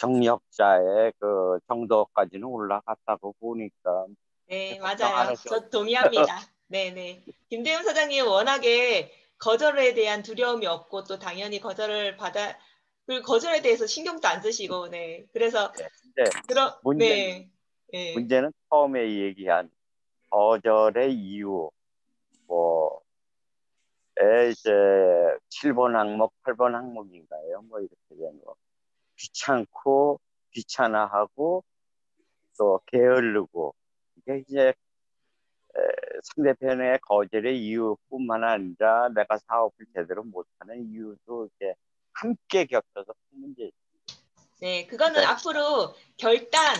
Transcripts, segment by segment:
경력자의 그 정도까지는 올라갔다고 보니까 네, 걱정 안 맞아요. 하셔도 저 동의합니다. 네네. 김대훈 사장님 워낙에 거절에 대한 두려움이 없고 또 당연히 그 거절에 대해서 신경도 안 쓰시고, 네. 그래서, 돼. 근데 문제는 네. 네. 문제는 처음에 얘기한 거절의 이유, 뭐, 이제 7번 항목, 8번 항목인가요? 뭐 이렇게 된 거. 귀찮고, 귀찮아하고, 또 게으르고, 이게 이제 상대편의 거절의 이유뿐만 아니라 내가 사업을 제대로 못하는 이유도 이제 함께 겹쳐서 큰 문제죠. 네, 그거는 네. 앞으로 결단,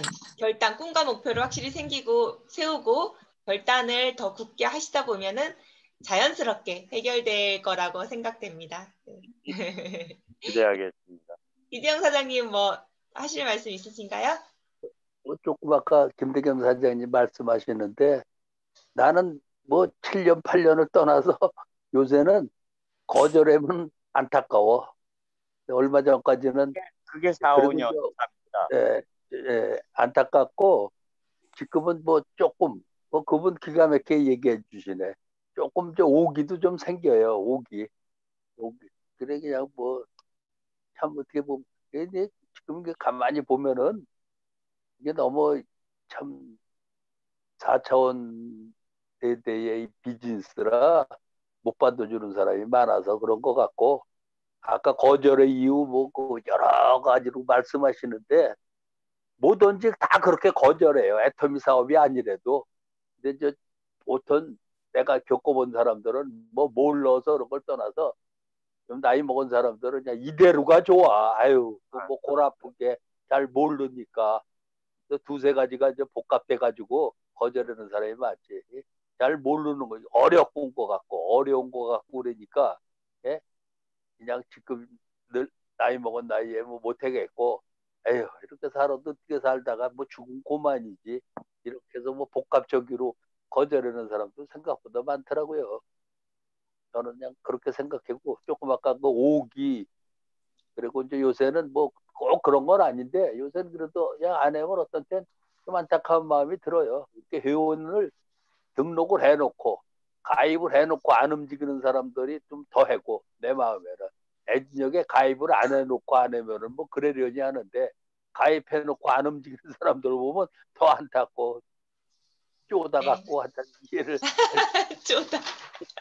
꿈과 목표를 확실히 세우고, 결단을 더 굳게 하시다 보면은 자연스럽게 해결될 거라고 생각됩니다. 네. 기대하겠습니다. 이재영 사장님 뭐 하실 말씀 있으신가요? 조금 아까 김대겸 사장님 말씀하시는데 나는 뭐 7년, 8년을 떠나서 요새는 거절하면 안타까워. 얼마 전까지는 그게 4, 그리고 5년 삽니다. 안타깝고 지금은 뭐 조금 뭐 그분 기가 막히게 얘기해 주시네. 조금 오기도 좀 생겨요. 오기. 그래 그냥 뭐 참 어떻게 보면 이게 지금 이게 가만히 보면은 이게 너무 참 4차원 대대의 비즈니스라 못 받아주는 사람이 많아서 그런 것 같고 아까 거절의 이유 뭐그 여러 가지로 말씀하시는데 뭐든지 다 그렇게 거절해요. 애터미 사업이 아니래도. 근데 보통 내가 겪어본 사람들은 뭐 뭘 넣어서 그런 걸 떠나서 좀 나이 먹은 사람들은 그냥 이대로가 좋아. 아유, 뭐 골 아프게 잘 모르니까 두세 가지가 이제 복합돼가지고 거절하는 사람이 많지. 잘 모르는 거지. 어려운 거 같고 어려운 거 같고 그러니까 예? 그냥 지금 늘 나이 먹은 나이에 뭐 못하겠고 에휴 이렇게 살아도 어떻게 살다가 뭐 죽은 고만이지 이렇게 해서 뭐 복합적으로 거절하는 사람도 생각보다 많더라고요. 저는 그냥 그렇게 생각했고 조금 아까 그 오기 그리고 이제 요새는 뭐 꼭 그런 건 아닌데 요새는 그래도 그냥 안 해면 어떤 땐 좀 안타까운 마음이 들어요. 이렇게 회원을 등록을 해놓고 가입을 해놓고 안 움직이는 사람들이 좀 더 해고 내 마음에는 애진역에 가입을 안 해놓고 안 하면은 뭐 그러려니 하는데 가입해놓고 안 움직이는 사람들 보면 더 안타깝고 쪼다 네. 갖고 한참 이해를 좋다.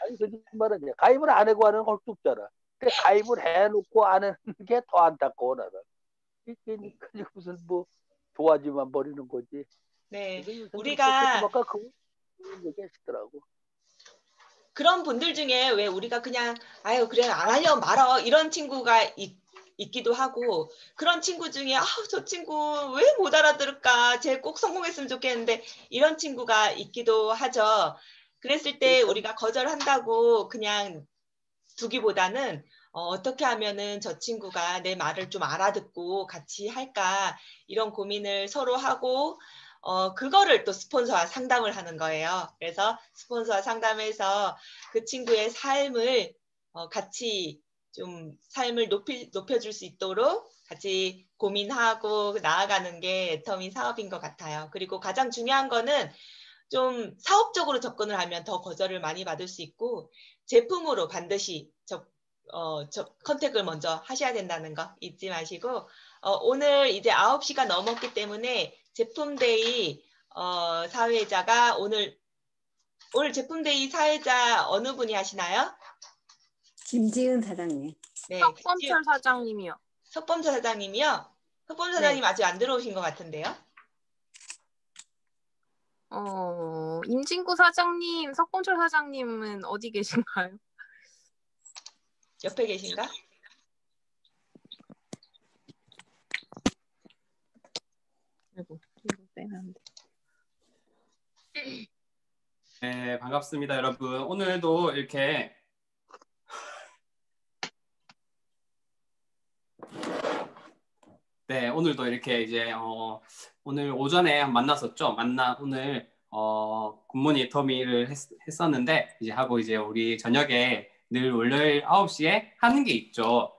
아니 거짓말은 가입을 안 하고 하는 걸 수 없잖아. 근데 가입을 해놓고 안 하는 게 더 안타까워 나는. 이게 무슨 뭐 도화지만 버리는 거지. 네. 그래서 요새 그렇게 조금 우리가 아까 그런 얘기 하시더라고. 그런 분들 중에 왜 우리가 그냥 아유 그래 안 하려면 말어 이런 친구가 있기도 하고 그런 친구 중에 저 친구 왜 못 알아들을까 쟤 꼭 성공했으면 좋겠는데 이런 친구가 있기도 하죠. 그랬을 때 그러니까 우리가 거절한다고 그냥 두기보다는 어떻게 하면은 저 친구가 내 말을 좀 알아듣고 같이 할까 이런 고민을 서로 하고 그거를 또 스폰서와 상담을 하는 거예요. 그래서 스폰서와 상담해서 그 친구의 삶을 같이 좀 삶을 높여줄 수 있도록 같이 고민하고 나아가는 게 애터미 사업인 것 같아요. 그리고 가장 중요한 거는 좀 사업적으로 접근을 하면 더 거절을 많이 받을 수 있고 제품으로 반드시 컨택을 먼저 하셔야 된다는 거 잊지 마시고 오늘 이제 9시가 넘었기 때문에 제품데이 사회자가 오늘 제품데이 사회자 어느 분이 하시나요? 김지은 사장님. 네, 석범철 사장님이요. 석범철 사장님이요? 석범철 사장님 네. 아직 안 들어오신 것 같은데요? 임진구 사장님, 석범철 사장님은 어디 계신가요? 옆에 계신가? 아이고, 이거 빼면 안 돼. 네, 반갑습니다, 여러분. 오늘도 이렇게 오늘도 이렇게 이제 오늘 오전에 만났었죠. 오늘 굿모닝 애터미를 했었는데 이제 우리 저녁에 늘 월요일 9시에 하는 게 있죠.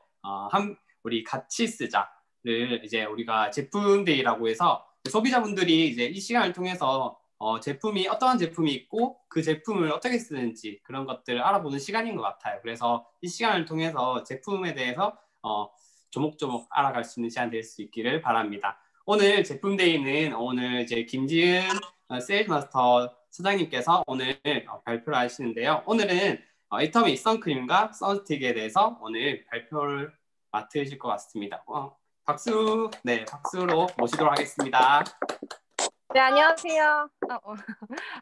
우리 같이 쓰자. 이제 우리가 제품데이라고 해서 소비자분들이 이제 이 시간을 통해서 제품이 어떠한 제품이 있고 그 제품을 어떻게 쓰는지 그런 것들을 알아보는 시간인 것 같아요. 그래서 이 시간을 통해서 제품에 대해서 조목조목 알아갈 수 있는 시간 될 수 있기를 바랍니다. 오늘 제품데이는 오늘 이제 김지은 세일즈 마스터 사장님께서 오늘 발표를 하시는데요. 오늘은 애터미 선크림과 선스틱에 대해서 오늘 발표를 맡으실 것 같습니다. 박수, 네, 박수로 모시도록 하겠습니다. 네, 안녕하세요.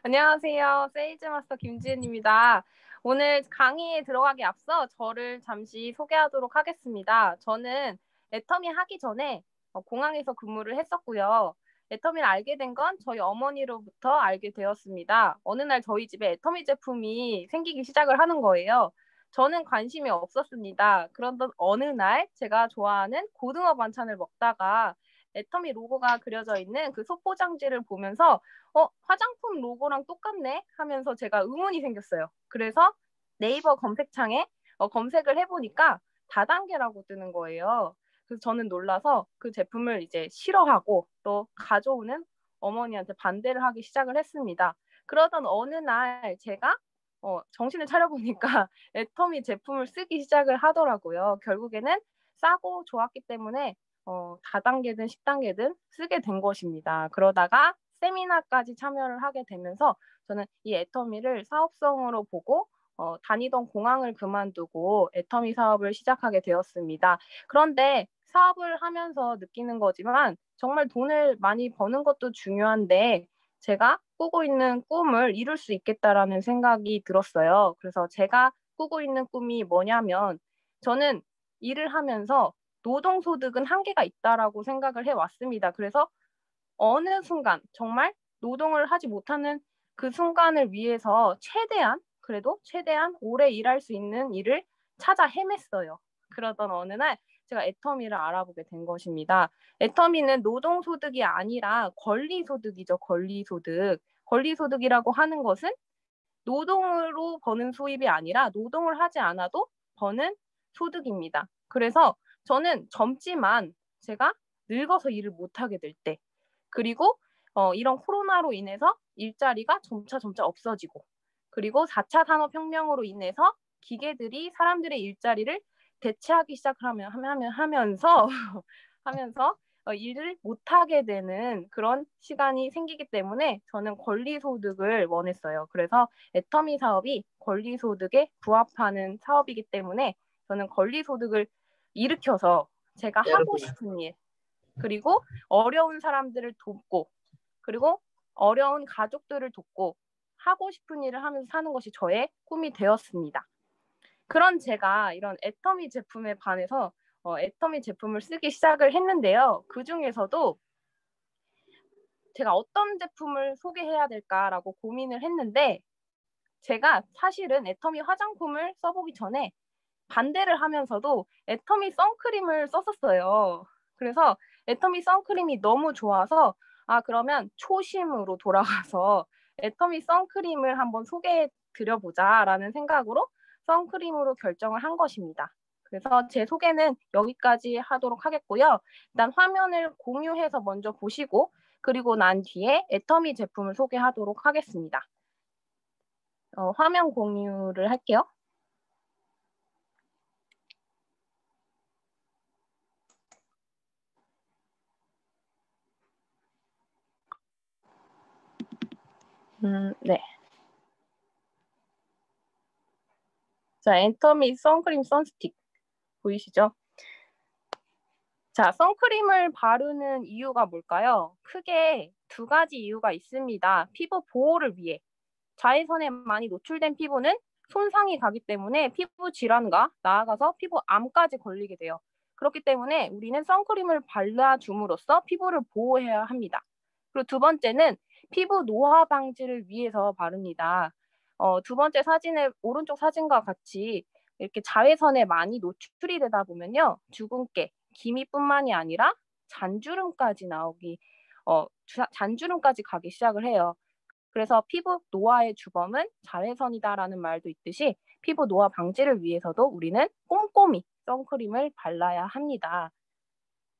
안녕하세요. 세일즈 마스터 김지은입니다. 오늘 강의에 들어가기 앞서 저를 잠시 소개하도록 하겠습니다. 저는 애터미 하기 전에 공항에서 근무를 했었고요. 애터미를 알게 된 건 저희 어머니로부터 알게 되었습니다. 어느 날 저희 집에 애터미 제품이 생기기 시작을 하는 거예요. 저는 관심이 없었습니다. 그런데 어느 날 제가 좋아하는 고등어 반찬을 먹다가 애터미 로고가 그려져 있는 그 소포장지를 보면서 화장품 로고랑 똑같네 하면서 제가 의문이 생겼어요. 그래서 네이버 검색창에 검색을 해보니까 다단계라고 뜨는 거예요. 그래서 저는 놀라서 그 제품을 이제 싫어하고 또 가져오는 어머니한테 반대를 하기 시작을 했습니다. 그러던 어느 날 제가 정신을 차려보니까 애터미 제품을 쓰기 시작을 하더라고요. 결국에는 싸고 좋았기 때문에 다단계든 10단계든 쓰게 된 것입니다. 그러다가 세미나까지 참여를 하게 되면서 저는 이 애터미를 사업성으로 보고 다니던 공항을 그만두고 애터미 사업을 시작하게 되었습니다. 그런데 사업을 하면서 느끼는 거지만 정말 돈을 많이 버는 것도 중요한데 제가 꾸고 있는 꿈을 이룰 수 있겠다라는 생각이 들었어요. 그래서 제가 꾸고 있는 꿈이 뭐냐면 저는 일을 하면서 노동소득은 한계가 있다라고 생각을 해왔습니다. 그래서 어느 순간 정말 노동을 하지 못하는 그 순간을 위해서 그래도 최대한 오래 일할 수 있는 일을 찾아 헤맸어요. 그러던 어느 날 제가 애터미를 알아보게 된 것입니다. 애터미는 노동소득이 아니라 권리소득이죠. 권리소득. 권리소득이라고 하는 것은 노동으로 버는 수입이 아니라 노동을 하지 않아도 버는 소득입니다. 그래서 저는 젊지만 제가 늙어서 일을 못하게 될 때, 그리고 이런 코로나로 인해서 일자리가 점차 없어지고, 그리고 4차 산업혁명으로 인해서 기계들이 사람들의 일자리를 대체하기 하면서 일을 못하게 되는 그런 시간이 생기기 때문에 저는 권리소득을 원했어요. 그래서 애터미 사업이 권리소득에 부합하는 사업이기 때문에 저는 권리소득을 일으켜서 제가 하고 싶은 일, 그리고 어려운 사람들을 돕고, 그리고 어려운 가족들을 돕고 하고 싶은 일을 하면서 사는 것이 저의 꿈이 되었습니다. 그런 제가 이런 애터미 제품에 반해서 애터미 제품을 쓰기 시작을 했는데요. 그 중에서도 제가 어떤 제품을 소개해야 될까라고 고민을 했는데 제가 사실은 애터미 화장품을 써보기 전에 반대를 하면서도 애터미 선크림을 썼었어요. 그래서 애터미 선크림이 너무 좋아서 그러면 초심으로 돌아가서 애터미 선크림을 한번 소개해 드려보자라는 생각으로 선크림으로 결정을 한 것입니다. 그래서 제 소개는 여기까지 하도록 하겠고요. 일단 화면을 공유해서 먼저 보시고 그리고 난 뒤에 애터미 제품을 소개하도록 하겠습니다. 화면 공유를 할게요. 네. 자, 애터미 선크림 선스틱 보이시죠? 자, 선크림을 바르는 이유가 뭘까요? 크게 두 가지 이유가 있습니다. 피부 보호를 위해. 자외선에 많이 노출된 피부는 손상이 가기 때문에 피부 질환과 나아가서 피부암까지 걸리게 돼요. 그렇기 때문에 우리는 선크림을 발라줌으로써 피부를 보호해야 합니다. 그리고 두 번째는 피부 노화 방지를 위해서 바릅니다. 두 번째 오른쪽 사진과 같이 이렇게 자외선에 많이 노출이 되다 보면요. 주근깨, 기미뿐만이 아니라 잔주름까지 잔주름까지 가기 시작을 해요. 그래서 피부 노화의 주범은 자외선이다라는 말도 있듯이 피부 노화 방지를 위해서도 우리는 꼼꼼히 선크림을 발라야 합니다.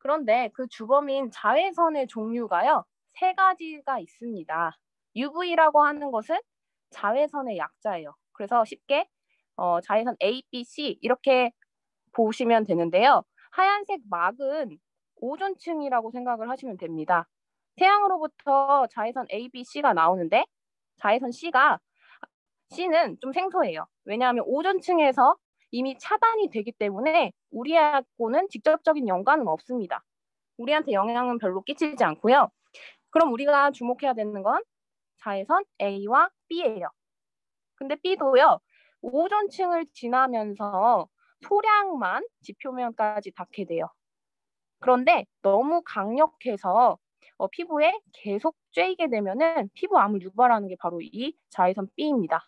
그런데 그 주범인 자외선의 종류가요, 세 가지가 있습니다. UV라고 하는 것은 자외선의 약자예요. 그래서 쉽게 자외선 A, B, C 이렇게 보시면 되는데요. 하얀색 막은 오존층이라고 생각을 하시면 됩니다. 태양으로부터 자외선 A, B, C가 나오는데 자외선 C는 좀 생소해요. 왜냐하면 오존층에서 이미 차단이 되기 때문에 우리하고는 직접적인 연관은 없습니다. 우리한테 영향은 별로 끼치지 않고요. 그럼 우리가 주목해야 되는 건 자외선 A와 B예요. 근데 B도요, 오존층을 지나면서 소량만 지표면까지 닿게 돼요. 그런데 너무 강력해서 피부에 계속 쬐이게 되면은 피부암을 유발하는 게 바로 이 자외선 B입니다.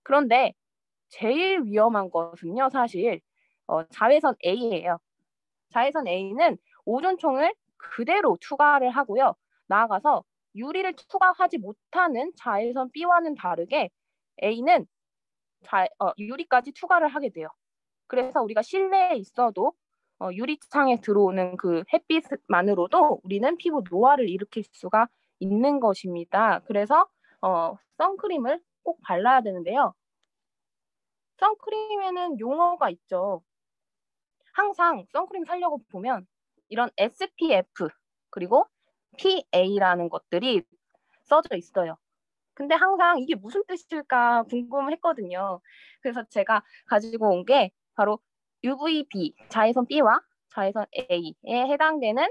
그런데 제일 위험한 것은요, 사실 자외선 A예요. 자외선 A는 오존층을 그대로 투과를 하고요. 나아가서 유리를 투과하지 못하는 자외선 B와는 다르게 A는 유리까지 투과를 하게 돼요. 그래서 우리가 실내에 있어도 유리창에 들어오는 그 햇빛만으로도 우리는 피부 노화를 일으킬 수가 있는 것입니다. 그래서 선크림을 꼭 발라야 되는데요. 선크림에는 용어가 있죠. 항상 선크림 사려고 보면 이런 SPF 그리고 PA라는 것들이 써져 있어요. 근데 항상 이게 무슨 뜻일까 궁금했거든요. 그래서 제가 가지고 온 게 바로 UVB, 자외선 B와 자외선 A에 해당되는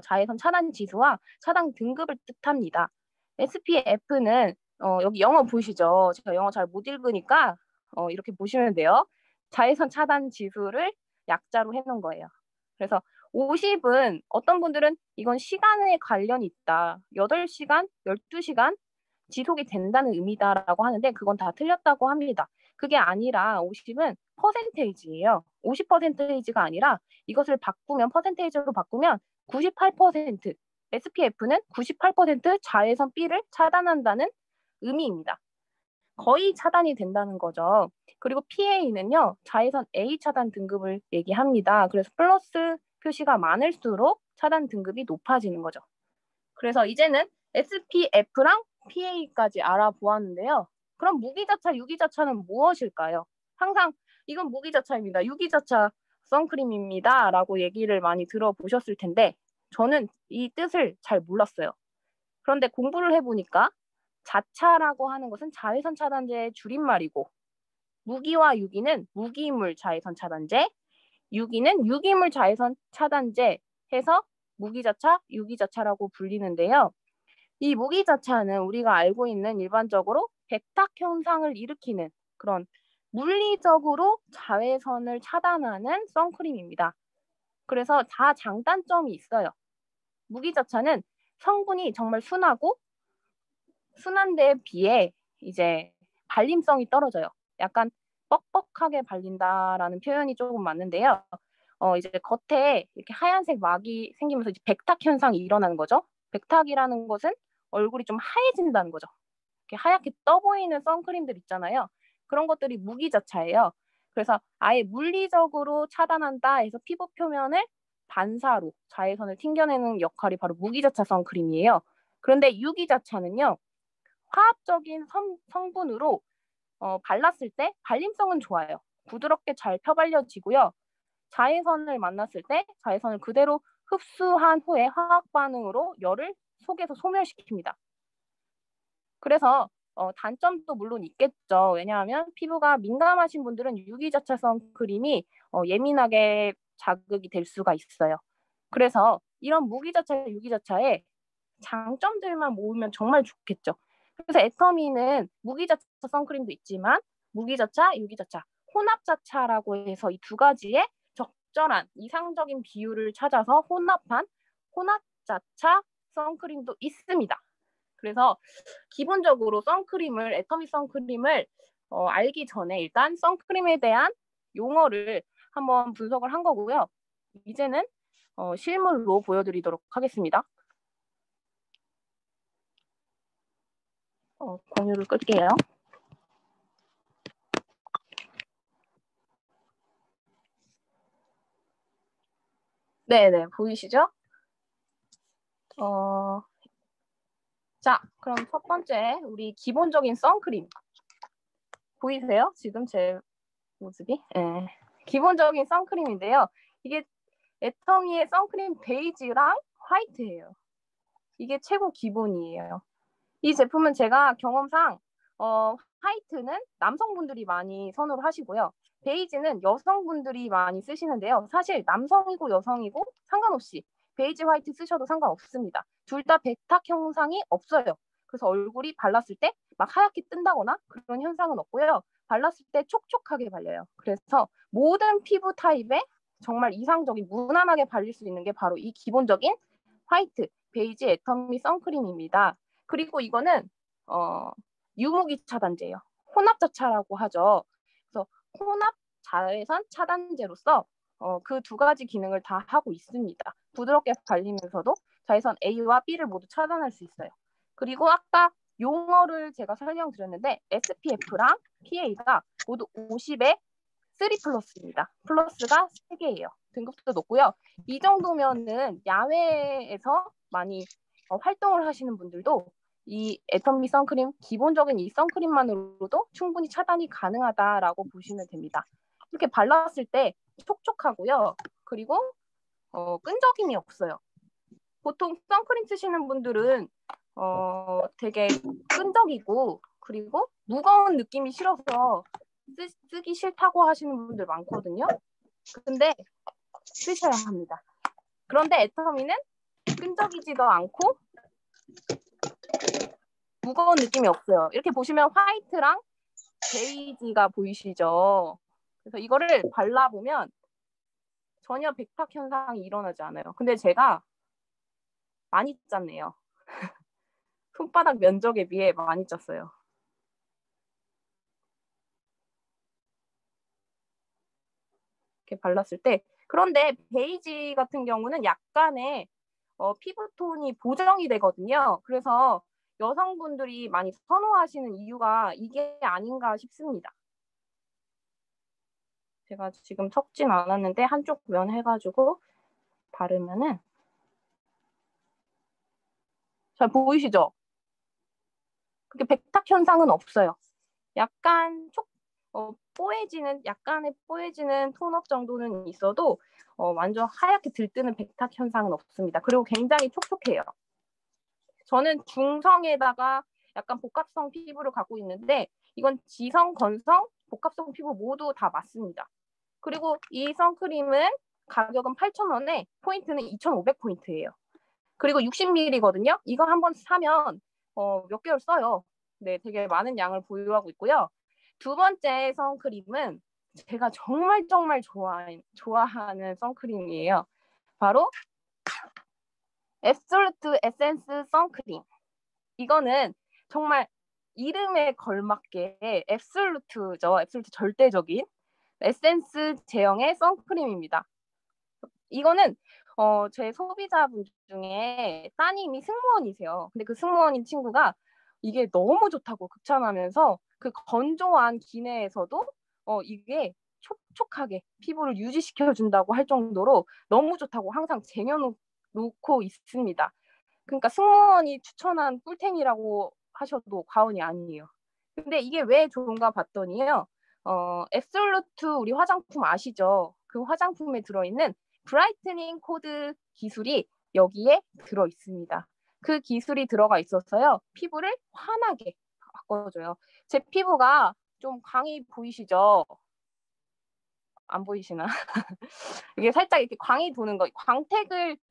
자외선 차단 지수와 차단 등급을 뜻합니다. SPF는 여기 영어 보이시죠? 제가 영어 잘 못 읽으니까 이렇게 보시면 돼요. 자외선 차단 지수를 약자로 해놓은 거예요. 그래서 50은 어떤 분들은 이건 시간에 관련이 있다. 8시간, 12시간 지속이 된다는 의미다라고 하는데 그건 다 틀렸다고 합니다. 그게 아니라 50은 퍼센테이지예요. 50%가 아니라 이것을 바꾸면 퍼센테이지로 바꾸면 98% SPF는 98% 자외선 B를 차단한다는 의미입니다. 거의 차단이 된다는 거죠. 그리고 PA는요, 자외선 A 차단 등급을 얘기합니다. 그래서 플러스 표시가 많을수록 차단 등급이 높아지는 거죠. 그래서 이제는 SPF랑 PA까지 알아보았는데요. 그럼 무기자차, 유기자차는 무엇일까요? 항상 이건 무기자차입니다. 유기자차 선크림입니다. 라고 얘기를 많이 들어보셨을 텐데 저는 이 뜻을 잘 몰랐어요. 그런데 공부를 해보니까 자차라고 하는 것은 자외선 차단제의 줄임말이고 무기와 유기는 무기물 자외선 차단제, 유기는 유기물 자외선 차단제 해서 무기자차, 유기자차라고 불리는데요. 이 무기자차는 우리가 알고 있는 일반적으로 백탁 현상을 일으키는 그런 물리적으로 자외선을 차단하는 선크림입니다. 그래서 다 장단점이 있어요. 무기자차는 성분이 정말 순하고 순한 데에 비해 이제 발림성이 떨어져요. 약간 뻑뻑하게 발린다라는 표현이 조금 맞는데요. 이제 겉에 이렇게 하얀색 막이 생기면서 이제 백탁 현상이 일어나는 거죠. 백탁이라는 것은 얼굴이 좀 하얘진다는 거죠. 이렇게 하얗게 떠 보이는 선크림들 있잖아요. 그런 것들이 무기자차예요. 그래서 아예 물리적으로 차단한다 해서 피부 표면을 반사로 자외선을 튕겨내는 역할이 바로 무기자차 선크림이에요. 그런데 유기자차는요. 화학적인 성분으로 발랐을 때 발림성은 좋아요. 부드럽게 잘 펴발려지고요. 자외선을 만났을 때 자외선을 그대로 흡수한 후에 화학 반응으로 열을 속에서 소멸시킵니다. 그래서 단점도 물론 있겠죠. 왜냐하면 피부가 민감하신 분들은 유기자차 선크림이 예민하게 자극이 될 수가 있어요. 그래서 이런 무기자차, 유기자차의 장점들만 모으면 정말 좋겠죠. 그래서 애터미는 무기자차 선크림도 있지만 무기자차, 유기자차, 혼합자차라고 해서 이 두 가지의 적절한 이상적인 비율을 찾아서 혼합한 혼합자차 선크림도 있습니다. 그래서 기본적으로 선크림을 애터미 선크림을 알기 전에 일단 선크림에 대한 용어를 한번 분석을 한 거고요. 이제는 실물로 보여드리도록 하겠습니다. 공유를 끌게요. 네네, 보이시죠? 자, 그럼 첫 번째 우리 기본적인 선크림 보이세요? 지금 제 모습이? 네. 기본적인 선크림인데요. 이게 애터미의 선크림 베이지랑 화이트예요. 이게 최고 기본이에요. 이 제품은 제가 경험상 화이트는 남성분들이 많이 선호를 하시고요. 베이지는 여성분들이 많이 쓰시는데요. 사실 남성이고 여성이고 상관없이 베이지 화이트 쓰셔도 상관없습니다. 둘 다 백탁 현상이 없어요. 그래서 얼굴이 발랐을 때 막 하얗게 뜬다거나 그런 현상은 없고요. 발랐을 때 촉촉하게 발려요. 그래서 모든 피부 타입에 정말 이상적인 무난하게 발릴 수 있는 게 바로 이 기본적인 화이트 베이지 애터미 선크림입니다. 그리고 이거는 유무기 차단제예요. 혼합자차라고 하죠. 그래서 혼합 자외선 차단제로서 그 두 가지 기능을 다 하고 있습니다. 부드럽게 발리면서도 자외선 A와 B를 모두 차단할 수 있어요. 그리고 아까 용어를 제가 설명드렸는데 SPF랑 PA가 모두 50에 3 플러스입니다. 플러스가 3개예요. 등급도 높고요. 이 정도면은 야외에서 많이 활동을 하시는 분들도 이 애터미 선크림, 기본적인 이 선크림만으로도 충분히 차단이 가능하다라고 보시면 됩니다. 이렇게 발랐을 때 촉촉하고요. 그리고 끈적임이 없어요. 보통 선크림 쓰시는 분들은 되게 끈적이고 그리고 무거운 느낌이 싫어서 쓰기 싫다고 하시는 분들 많거든요. 근데 쓰셔야 합니다. 그런데 애터미는 끈적이지도 않고 무거운 느낌이 없어요. 이렇게 보시면 화이트랑 베이지가 보이시죠? 그래서 이거를 발라보면 전혀 백탁 현상이 일어나지 않아요. 근데 제가 많이 짰네요. 손바닥 면적에 비해 많이 짰어요. 이렇게 발랐을 때 그런데 베이지 같은 경우는 약간의 피부톤이 보정이 되거든요. 그래서 여성분들이 많이 선호하시는 이유가 이게 아닌가 싶습니다. 제가 지금 섞진 않았는데 한쪽 면 해가지고 바르면은 잘 보이시죠? 그렇게 백탁 현상은 없어요. 약간 약간의 뽀해지는 톤업 정도는 있어도 완전 하얗게 들뜨는 백탁 현상은 없습니다. 그리고 굉장히 촉촉해요. 저는 중성에다가 약간 복합성 피부를 갖고 있는데 이건 지성, 건성, 복합성 피부 모두 다 맞습니다. 그리고 이 선크림은 가격은 8,000원에 포인트는 2,500포인트예요. 그리고 60ml거든요. 이거 한번 사면 몇 개월 써요. 네, 되게 많은 양을 보유하고 있고요. 두 번째 선크림은 제가 정말 좋아하는 선크림이에요. 바로 앱솔루트 에센스 선크림. 이거는 정말 이름에 걸맞게 앱솔루트죠. 앱솔루트 절대적인 에센스 제형의 선크림입니다. 이거는 제 소비자분 중에 따님이 승무원이세요. 근데 그 승무원인 친구가 이게 너무 좋다고 극찬하면서 그 건조한 기내에서도 이게 촉촉하게 피부를 유지시켜준다고 할 정도로 너무 좋다고 항상 쟁여놓고 있습니다. 그러니까 승무원이 추천한 꿀템이라고 하셔도 과언이 아니에요. 근데 이게 왜 좋은가 봤더니요. 앱솔루트 우리 화장품 아시죠? 그 화장품에 들어있는 브라이트닝 코드 기술이 여기에 들어 있습니다. 그 기술이 들어가 있어서요. 피부를 환하게 바꿔줘요. 제 피부가 좀 광이 보이시죠? 안 보이시나? 이게 살짝 이렇게 광이 도는 거, 광택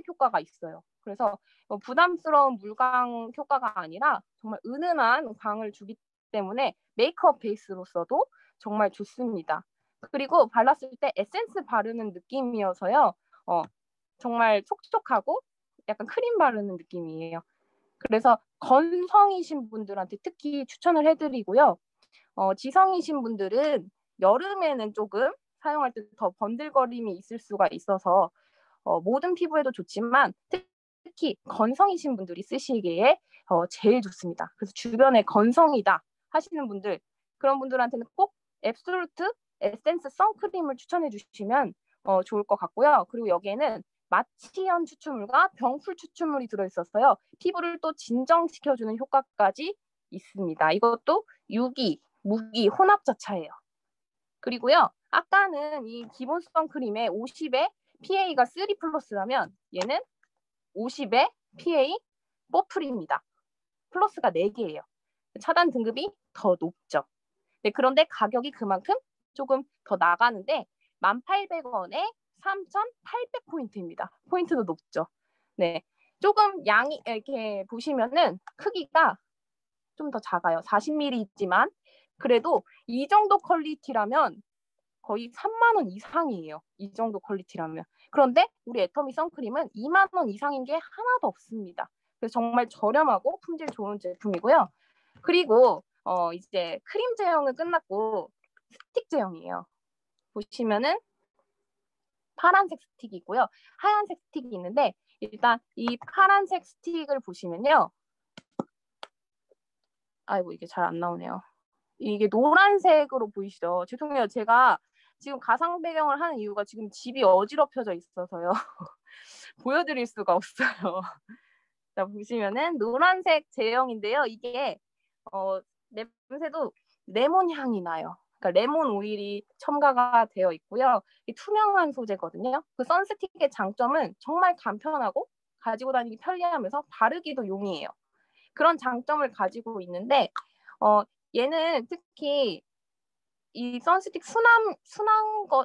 효과가 있어요. 그래서 부담스러운 물광 효과가 아니라 정말 은은한 광을 주기 때문에 메이크업 베이스로서도 정말 좋습니다. 그리고 발랐을 때 에센스 바르는 느낌이어서요. 정말 촉촉하고 약간 크림 바르는 느낌이에요. 그래서 건성이신 분들한테 특히 추천을 해드리고요. 지성이신 분들은 여름에는 조금 사용할 때 더 번들거림이 있을 수가 있어서 모든 피부에도 좋지만 특히 건성이신 분들이 쓰시기에 제일 좋습니다. 그래서 주변에 건성이다 하시는 분들, 그런 분들한테는 꼭 앱솔루트 에센스 선크림을 추천해 주시면 좋을 것 같고요. 그리고 여기에는 마취현 추출물과 병풀 추출물이 들어있었어요. 피부를 또 진정시켜주는 효과까지 있습니다. 이것도 유기, 무기 혼합자차예요. 그리고요. 아까는 이 기본 선크림에 50에 PA가 3 플러스라면 얘는 50에 PA 4 풀입니다. 플러스가 4개예요. 차단 등급이 더 높죠. 네, 그런데 가격이 그만큼 조금 더 나가는데 1,800원에 3,800포인트입니다. 포인트도 높죠. 네, 조금 양이 이렇게 보시면은 크기가 좀 더 작아요. 40ml이지만 그래도 이 정도 퀄리티라면 거의 3만 원 이상이에요. 이 정도 퀄리티라면. 그런데 우리 애터미 선크림은 2만 원 이상인 게 하나도 없습니다. 그래서 정말 저렴하고 품질 좋은 제품이고요. 그리고 이제 크림 제형은 끝났고 스틱 제형이에요. 보시면은 파란색 스틱이고요. 하얀색 스틱이 있는데 일단 이 파란색 스틱을 보시면요. 아이고 이게 잘 안 나오네요. 이게 노란색으로 보이시죠? 죄송해요. 제가 지금 가상 배경을 하는 이유가 지금 집이 어지럽혀져 있어서요. 보여드릴 수가 없어요. 자, 보시면은 노란색 제형인데요. 이게 냄새도 레몬 향이 나요. 그러니까 레몬 오일이 첨가가 되어 있고요. 이 투명한 소재거든요. 그 선스틱의 장점은 정말 간편하고 가지고 다니기 편리하면서 바르기도 용이해요. 그런 장점을 가지고 있는데 얘는 특히 이 선스틱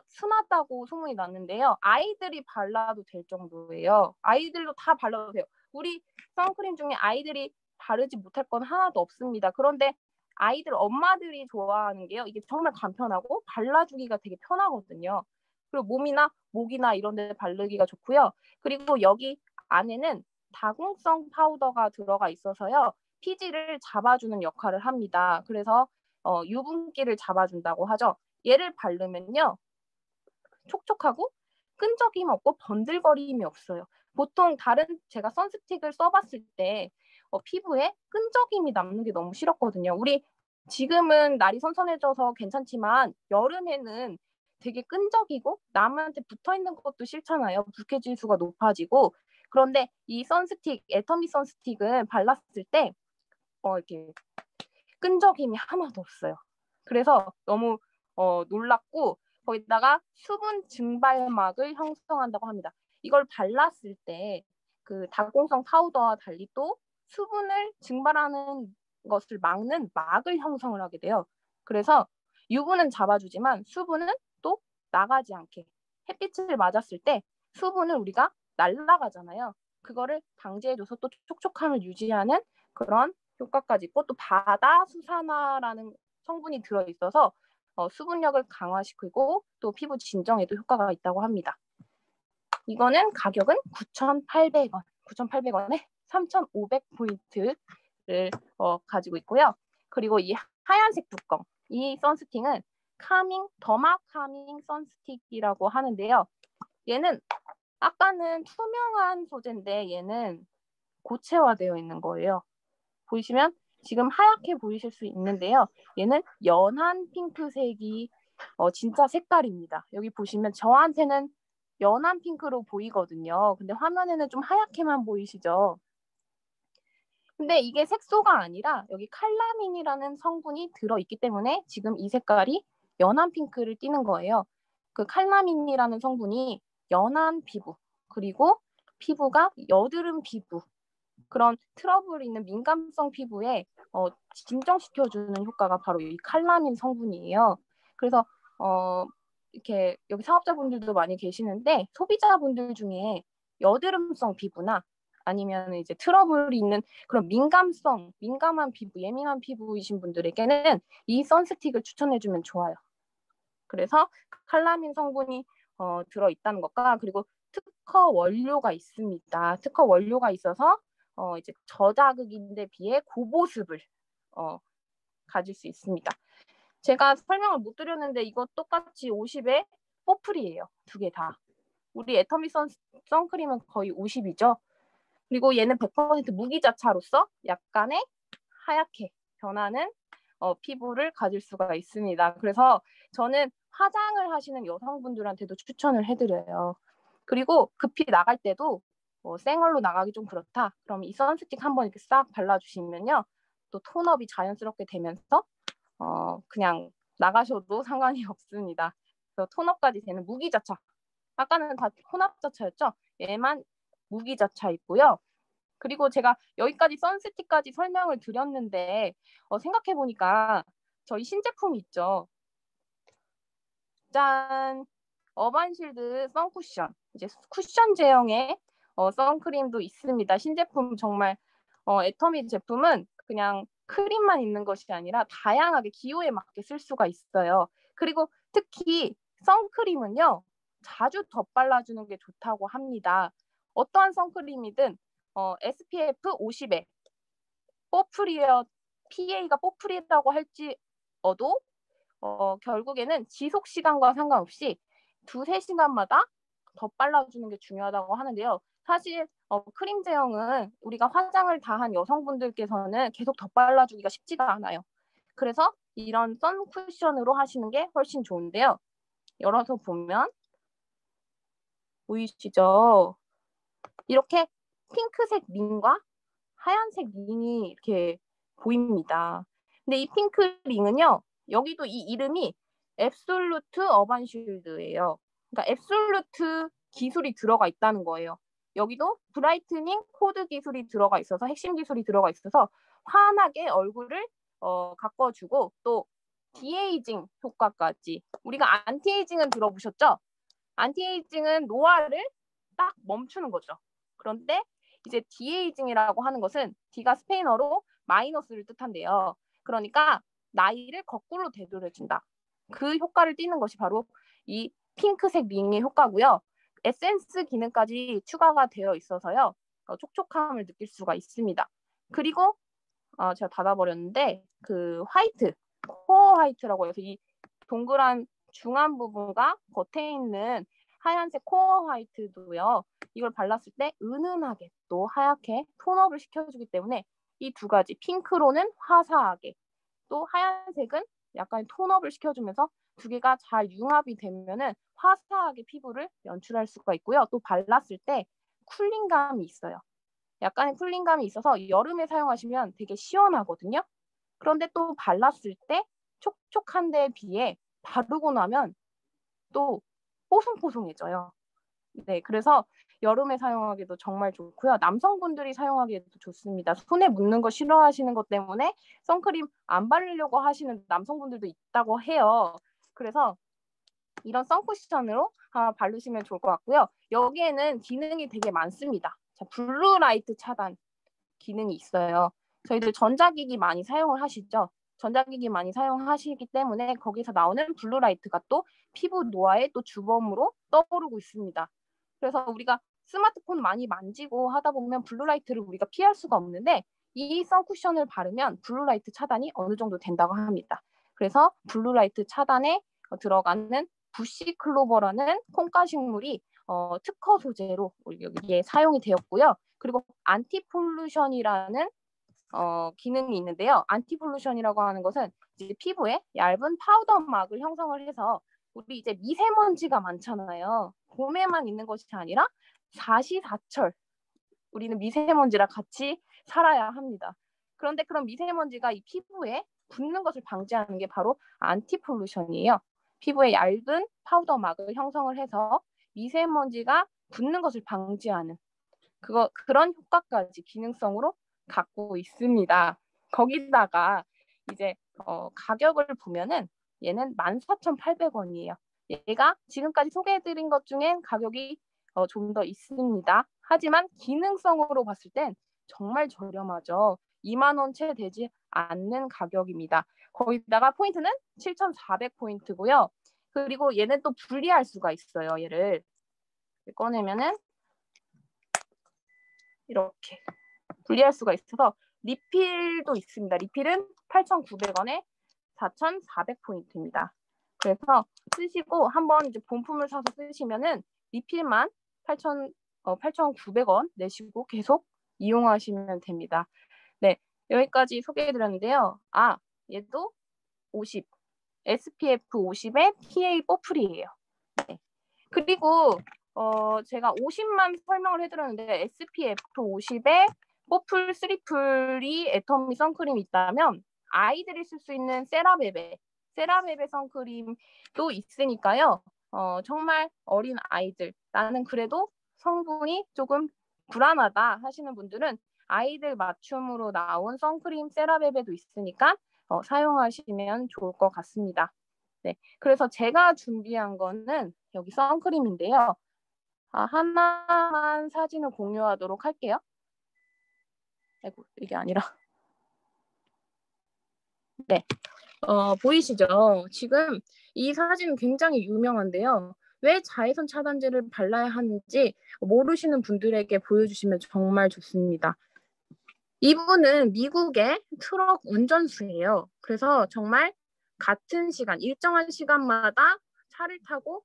순하다고 소문이 났는데요. 아이들이 발라도 될 정도예요. 아이들도 다 발라도 돼요. 우리 선크림 중에 아이들이 바르지 못할 건 하나도 없습니다. 그런데 아이들 엄마들이 좋아하는 게요. 이게 정말 간편하고 발라주기가 되게 편하거든요. 그리고 몸이나 목이나 이런 데 바르기가 좋고요. 그리고 여기 안에는 다공성 파우더가 들어가 있어서요. 피지를 잡아주는 역할을 합니다. 그래서 유분기를 잡아준다고 하죠. 얘를 바르면요. 촉촉하고 끈적임 없고 번들거림이 없어요. 보통 다른 제가 선스틱을 써봤을 때 피부에 끈적임이 남는 게 너무 싫었거든요. 우리 지금은 날이 선선해져서 괜찮지만 여름에는 되게 끈적이고 남한테 붙어있는 것도 싫잖아요. 불쾌지수가 높아지고. 그런데 이 선스틱, 애터미 선스틱은 발랐을 때 이렇게 끈적임이 하나도 없어요. 그래서 너무 놀랍고 거기다가 수분 증발막을 형성한다고 합니다. 이걸 발랐을 때 그 다공성 파우더와 달리 또 수분을 증발하는 것을 막는 막을 형성을 하게 돼요. 그래서 유분은 잡아주지만 수분은 또 나가지 않게 햇빛을 맞았을 때 수분을 우리가 날아가잖아요. 그거를 방지해줘서 또 촉촉함을 유지하는 그런 효과까지 있고 또 바다 수산화라는 성분이 들어있어서 수분력을 강화시키고 또 피부 진정에도 효과가 있다고 합니다. 이거는 가격은 9,800원, 9,800원에 3,500포인트를 가지고 있고요. 그리고 이 하얀색 뚜껑, 이 선스틱은 더마 카밍 선스틱이라고 하는데요. 얘는 아까는 투명한 소재인데 얘는 고체화되어 있는 거예요. 보이시면 지금 하얗게 보이실 수 있는데요. 얘는 연한 핑크색이 진짜 색깔입니다. 여기 보시면 저한테는 연한 핑크로 보이거든요. 근데 화면에는 좀 하얗게만 보이시죠? 근데 이게 색소가 아니라 여기 칼라민이라는 성분이 들어있기 때문에 지금 이 색깔이 연한 핑크를 띠는 거예요. 그 칼라민이라는 성분이 연한 피부, 그리고 피부가 여드름 피부, 그런 트러블 있는 민감성 피부에 진정시켜주는 효과가 바로 이 칼라민 성분이에요. 그래서 이렇게 여기 사업자분들도 많이 계시는데 소비자분들 중에 여드름성 피부나 아니면 이제 트러블이 있는 그런 민감한 피부, 예민한 피부이신 분들에게는 이 선스틱을 추천해주면 좋아요. 그래서 칼라민 성분이 들어있다는 것과 그리고 특허 원료가 있습니다. 특허 원료가 있어서 이제 저자극인데 비해 고보습을 가질 수 있습니다. 제가 설명을 못 드렸는데 이거 똑같이 50에 뽀플이에요. 두 개 다. 우리 애터미 선크림은 거의 50이죠. 그리고 얘는 100% 무기자차로서 약간의 하얗게 변하는 피부를 가질 수가 있습니다. 그래서 저는 화장을 하시는 여성분들한테도 추천을 해드려요. 그리고 급히 나갈 때도 생얼로 나가기 좀 그렇다. 그럼 이 선스틱 한번 이렇게 싹 발라주시면요. 또 톤업이 자연스럽게 되면서 그냥 나가셔도 상관이 없습니다. 그래서 톤업까지 되는 무기자차. 아까는 다 혼합자차였죠? 얘만 무기자차 있고요. 그리고 제가 여기까지 선스틱까지 설명을 드렸는데 생각해보니까 저희 신제품 있죠. 짠! 어반실드 선쿠션. 이제 쿠션 제형의 선크림도 있습니다. 신제품 정말 애터미 제품은 그냥 크림만 있는 것이 아니라 다양하게 기호에 맞게 쓸 수가 있어요. 그리고 특히 선크림은요. 자주 덧발라주는 게 좋다고 합니다. 어떠한 선크림이든 SPF 50에 뽀프리어 PA가 뽀프리라고 할지어도 결국에는 지속 시간과 상관없이 2~3시간마다 덧발라주는 게 중요하다고 하는데요. 사실 크림 제형은 우리가 화장을 다 한 여성분들께서는 계속 덧발라주기가 쉽지가 않아요. 그래서 이런 선 쿠션으로 하시는 게 훨씬 좋은데요. 열어서 보면 보이시죠? 이렇게 핑크색 링과 하얀색 링이 이렇게 보입니다. 근데 이 핑크 링은요. 여기도 이 이름이 앱솔루트 어반쉴드예요. 그러니까 앱솔루트 기술이 들어가 있다는 거예요. 여기도 브라이트닝 코드 기술이 들어가 있어서 핵심 기술이 들어가 있어서 환하게 얼굴을 가꿔주고 또 디에이징 효과까지. 우리가 안티에이징은 들어보셨죠? 안티에이징은 노화를 딱 멈추는 거죠. 그런데 이제 디에이징이라고 하는 것은 D가 스페인어로 마이너스를 뜻한대요. 그러니까 나이를 거꾸로 되돌려준다. 그 효과를 띠는 것이 바로 이 핑크색 링의 효과고요. 에센스 기능까지 추가가 되어 있어서요. 촉촉함을 느낄 수가 있습니다. 그리고 제가 닫아버렸는데 그 화이트, 코어 화이트라고 해서 이 동그란 중앙 부분과 겉에 있는 하얀색 코어 화이트도요. 이걸 발랐을 때 은은하게 또 하얗게 톤업을 시켜주기 때문에 이 두 가지 핑크로는 화사하게 또 하얀색은 약간 톤업을 시켜주면서 두 개가 잘 융합이 되면은 화사하게 피부를 연출할 수가 있고요. 또 발랐을 때 쿨링감이 있어요. 약간의 쿨링감이 있어서 여름에 사용하시면 되게 시원하거든요. 그런데 또 발랐을 때 촉촉한 데에 비해 바르고 나면 또 뽀송뽀송해져요. 네, 그래서 여름에 사용하기도 정말 좋고요. 남성분들이 사용하기에도 좋습니다. 손에 묻는 거 싫어하시는 것 때문에 선크림 안 바르려고 하시는 남성분들도 있다고 해요. 그래서 이런 선쿠션으로 바르시면 좋을 것 같고요. 여기에는 기능이 되게 많습니다. 자, 블루라이트 차단 기능이 있어요. 저희들 전자기기 많이 사용을 하시죠. 전자기기 많이 사용하시기 때문에 거기서 나오는 블루라이트가 또 피부 노화의 또 주범으로 떠오르고 있습니다. 그래서 우리가 스마트폰 많이 만지고 하다 보면 블루라이트를 우리가 피할 수가 없는데 이 선쿠션을 바르면 블루라이트 차단이 어느 정도 된다고 합니다. 그래서 블루라이트 차단에 들어가는 부시 클로버라는 콩가식물이 특허 소재로 여기에 사용이 되었고요. 그리고 안티폴루션이라는 기능이 있는데요. 안티폴루션이라고 하는 것은 이제 피부에 얇은 파우더막을 형성을 해서 우리 이제 미세먼지가 많잖아요. 봄에만 있는 것이 아니라 사시사철 우리는 미세먼지랑 같이 살아야 합니다. 그런데 그런 미세먼지가 이 피부에 붙는 것을 방지하는 게 바로 안티폴루션이에요. 피부에 얇은 파우더막을 형성을 해서 미세먼지가 붙는 것을 방지하는 그런 효과까지 기능성으로 갖고 있습니다. 거기다가 이제 가격을 보면은 얘는 14,800원이에요. 얘가 지금까지 소개해드린 것 중엔 가격이 좀 더 있습니다. 하지만 기능성으로 봤을 땐 정말 저렴하죠. 2만 원 채 되지 않는 가격입니다. 거기다가 포인트는 7,400포인트고요. 그리고 얘는 또 분리할 수가 있어요. 얘를 꺼내면은 이렇게 분리할 수가 있어서 리필도 있습니다. 리필은 8,900원에 4,400포인트입니다. 그래서 쓰시고 한번 이제 본품을 사서 쓰시면은 리필만 8,900원 내시고 계속 이용하시면 됩니다. 네, 여기까지 소개해드렸는데요. 얘도 50 SPF 50에 PA 뽀플이에요. 네. 그리고 제가 50만 설명을 해드렸는데 SPF 50에 뽀플 3풀이 애터미 선크림이 있다면 아이들이 쓸 수 있는 세라베베 선크림도 있으니까요. 정말 어린 아이들, 나는 그래도 성분이 조금 불안하다 하시는 분들은 아이들 맞춤으로 나온 선크림 세라베베도 있으니까 사용하시면 좋을 것 같습니다. 네, 그래서 제가 준비한 거는 여기 선크림인데요. 하나만 사진을 공유하도록 할게요. 아이고, 이게 아니라. 네, 보이시죠? 지금 이 사진은 굉장히 유명한데요. 왜 자외선 차단제를 발라야 하는지 모르시는 분들에게 보여주시면 정말 좋습니다. 이분은 미국의 트럭 운전수예요. 그래서 정말 같은 시간, 일정한 시간마다 차를 타고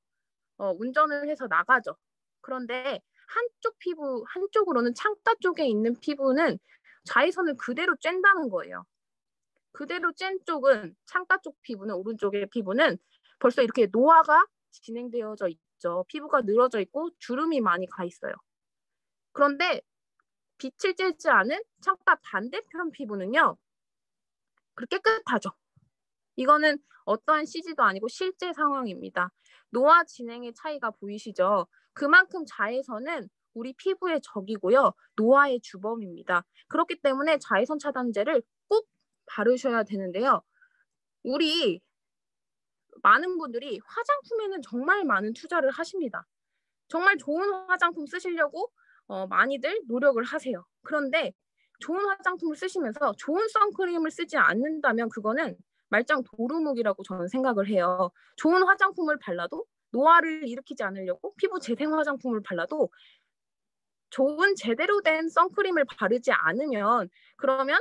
운전을 해서 나가죠. 그런데 한쪽으로는 창가 쪽에 있는 피부는 자외선을 그대로 쬐다는 거예요. 그대로 쬐 쪽은, 창가 쪽 피부는, 오른쪽의 피부는 벌써 이렇게 노화가 진행되어져 있죠. 피부가 늘어져 있고 주름이 많이 가 있어요. 그런데 빛을 쬐지 않은 창가 반대편 피부는요, 그렇게 깨끗하죠. 이거는 어떠한 CG도 아니고 실제 상황입니다. 노화 진행의 차이가 보이시죠? 그만큼 자외선은 우리 피부의 적이고요, 노화의 주범입니다. 그렇기 때문에 자외선 차단제를 꼭 바르셔야 되는데요. 우리 많은 분들이 화장품에는 정말 많은 투자를 하십니다. 정말 좋은 화장품 쓰시려고 많이들 노력을 하세요. 그런데 좋은 화장품을 쓰시면서 좋은 선크림을 쓰지 않는다면 그거는 말짱 도루묵이라고 저는 생각을 해요. 좋은 화장품을 발라도 노화를 일으키지 않으려고 피부 재생 화장품을 발라도 좋은 제대로 된 선크림을 바르지 않으면 그러면